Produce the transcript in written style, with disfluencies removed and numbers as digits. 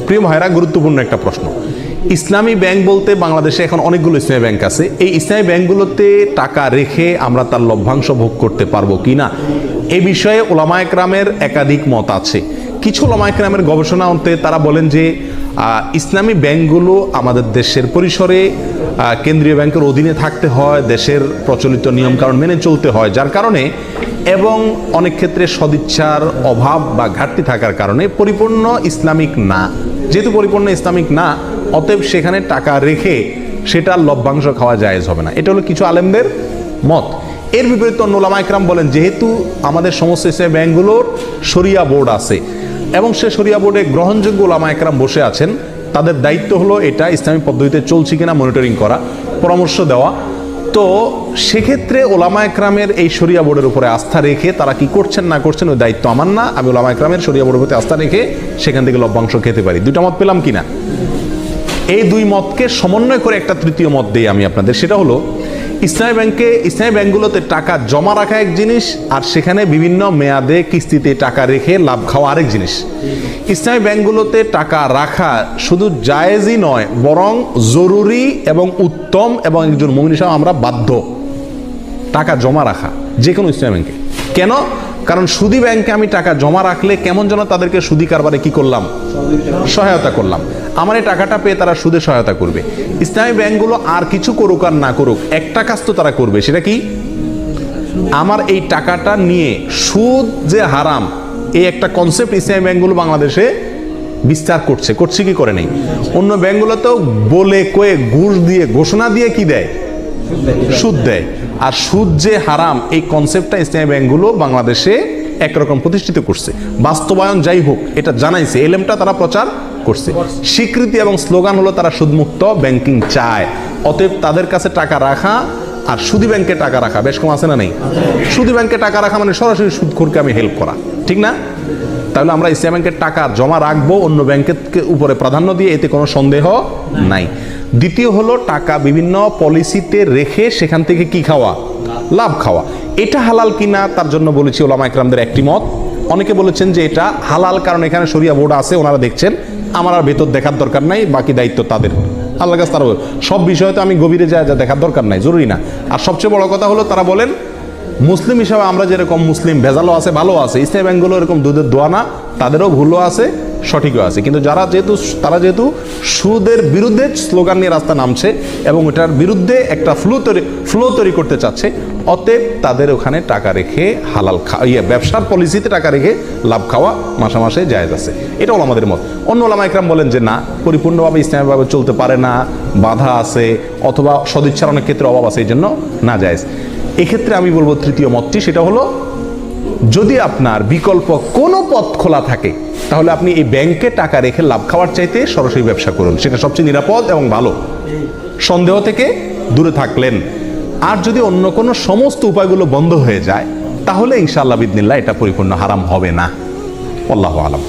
প্রিয় ভাইরা, গুরুত্বপূর্ণ একটা প্রশ্ন। ইসলামী ব্যাংক বলতে বাংলাদেশে এখন অনেকগুলো ইসলামী ব্যাংক আছে। এই ইসলামী ব্যাংকগুলোতে টাকা রেখে আমরা তার লভ্যাংশ ভোগ করতে পারবো কিনা, এ বিষয়ে ওলামায়ে কেরামের একাধিক মত আছে। কিছু ওলামায়ে কেরামের গবেষণা অন্তে তারা বলেন যে ইসলামী ব্যাংকগুলো আমাদের দেশের পরিসরে কেন্দ্রীয় ব্যাংকের অধীনে থাকতে হয়, দেশের প্রচলিত নিয়মকানুন মেনে চলতে হয়, যার কারণে এবং অনেক ক্ষেত্রে সদিচ্ছার অভাব বা ঘাটতি থাকার কারণে পরিপূর্ণ ইসলামিক না। যেহেতু পরিপূর্ণ ইসলামিক না, অতএব সেখানে টাকা রেখে সেটার লভ্যাংশ খাওয়া জায়েজ হবে না। এটা হলো কিছু আলেমদের মত। এর বিপরীতে অন্য ওলামায়ে কেরাম বলেন, যেহেতু আমাদের সমস্ত ইসলামী ব্যাংকগুলোর শরিয়া বোর্ড আছে এবং সে শরিয়া বোর্ডে গ্রহণযোগ্য ওলামায়ে কেরাম বসে আছেন, তাদের দায়িত্ব হলো এটা ইসলামী পদ্ধতিতে চলছে কিনা মনিটরিং করা, পরামর্শ দেওয়া। তো সেক্ষেত্রে ওলামায়ে কেরামের এই শরিয়া বোর্ডের উপরে আস্থা রেখে তারা কি করছেন না করছেন ওই দায়িত্ব আমার না। আমি ওলামায়ে কেরামের শরিয়া বোর্ডের প্রতি আস্থা রেখে সেখান থেকে লভ্যাংশ খেতে পারি। দুইটা মত পেলাম কিনা? এই দুই মতকে সমন্বয় করে একটা তৃতীয় মত দিই আমি আপনাদের। সেটা হলো ইসলামী ব্যাংকগুলোতে টাকা জমা রাখা এক জিনিস, আর সেখানে বিভিন্ন মেয়াদে কিস্তিতে টাকা রেখে লাভ খাওয়া আরেক জিনিস। ইসলামী ব্যাংকগুলোতে টাকা রাখা শুধু জায়েজই নয়, বরং জরুরি এবং উত্তম, এবং একজন মুমিন হিসেবে আমরা বাধ্য টাকা জমা রাখা যে কোনো ইসলামী ব্যাংকে। কেন? কারণ সুদী ব্যাংকে আমি টাকা জমা রাখলে কেমন যেন তাদেরকে সুদী কারবারে কি করলাম, সহায়তা করলাম। আমার এই টাকাটা পেয়ে তারা সুদে সহায়তা করবে। ইসলামী ব্যাংকগুলো আর কিছু করুক আর না করুক, একটা কাজ তো তারা করবে, সেটা কি? আমার এই টাকাটা নিয়ে সুদ যে হারাম, এই একটা কনসেপ্ট ইসলামী ব্যাংকগুলো বাংলাদেশে বিস্তার করছে কি করে নেই। অন্য ব্যাংকগুলোতেও বলে কয়ে ঘুষ দিয়ে ঘোষণা দিয়ে কি দেয়, সুদ দেয়। আর সুদ যে হারাম, এই কনসেপ্টটা ইসলামী ব্যাংকগুলো বাংলাদেশে একরকম প্রতিষ্ঠিত করছে। বাস্তবায়ন যাই হোক, এটা জানাইছে, এলেমটা তারা প্রচার করছে। স্বীকৃতি এবং স্লোগান হলো তারা সুদমুক্ত ব্যাংকিং চায়। অতএব তাদের কাছে টাকা রাখা আর সুদী ব্যাংকে টাকা রাখা বেশ কম আছে না নেই? সুদী ব্যাংকে টাকা রাখা মানে সরাসরি সুদখোরকে আমি হেল্প করা, ঠিক না? তাহলে আমরা ইসলামী ব্যাংকের টাকা জমা রাখবো অন্য ব্যাংকের উপরে প্রাধান্য দিয়ে, এতে কোনো সন্দেহ নাই। দ্বিতীয় হলো টাকা বিভিন্ন পলিসিতে রেখে সেখান থেকে কি খাওয়া, লাভ খাওয়া। এটা হালাল কিনা তার জন্য বলেছি ওলামায়ে কেরামদের একটি মত। অনেকে বলেছেন যে এটা হালাল, কারণ এখানে শরিয়া বোর্ড আছে, ওনারা দেখছেন, আমার আর ভেতর দেখার দরকার নাই, বাকি দায়িত্ব তাদের, আল্লাহর কাছে তারা সব বিষয়ে তো আমি গভীরে যা দেখার দরকার নাই, জরুরি না। আর সবচেয়ে বড় কথা হলো তারা বলেন মুসলিম হিসাবে আমরা যেরকম মুসলিম, ভেজালও আছে ভালো আছে, ইসলামী ব্যাংকগুলো এরকম দুধের দোয়া না, তাদেরও ভুলও আছে সঠিকও আছে। কিন্তু তারা যেহেতু সুদের বিরুদ্ধে স্লোগান নিয়ে রাস্তা নামছে এবং এটার বিরুদ্ধে একটা ফ্লো তৈরি করতে চাচ্ছে, অতএব তাদের ওখানে টাকা রেখে হালাল ব্যবসার পলিসিতে টাকা রেখে লাভ খাওয়া মাসে মাসে জায়েজ আছে। এটাও আমাদের মত। অন্য ওলামায়ে কেরাম বলেন যে না, পরিপূর্ণভাবে ইসলামীভাবে চলতে পারে না, বাধা আছে, অথবা সদিচ্ছার অনেক ক্ষেত্রে অভাব আছে, এই জন্য না জায়েজ। এক্ষেত্রে আমি বলবো তৃতীয় মতটি, সেটা হলো যদি আপনার বিকল্প কোনো পথ খোলা থাকে, তাহলে আপনি এই ব্যাংকে টাকা রেখে লাভ খাওয়ার চাইতে সরাসরি ব্যবসা করুন, সেটা সবচেয়ে নিরাপদ এবং ভালো, সন্দেহ থেকে দূরে থাকলেন। আর যদি অন্য কোনো সমস্ত উপায়গুলো বন্ধ হয়ে যায়, তাহলে ইনশাআল্লাহ বিদিনিল্লাহ এটা পরিপূর্ণ হারাম হবে না। আল্লাহু আলাম।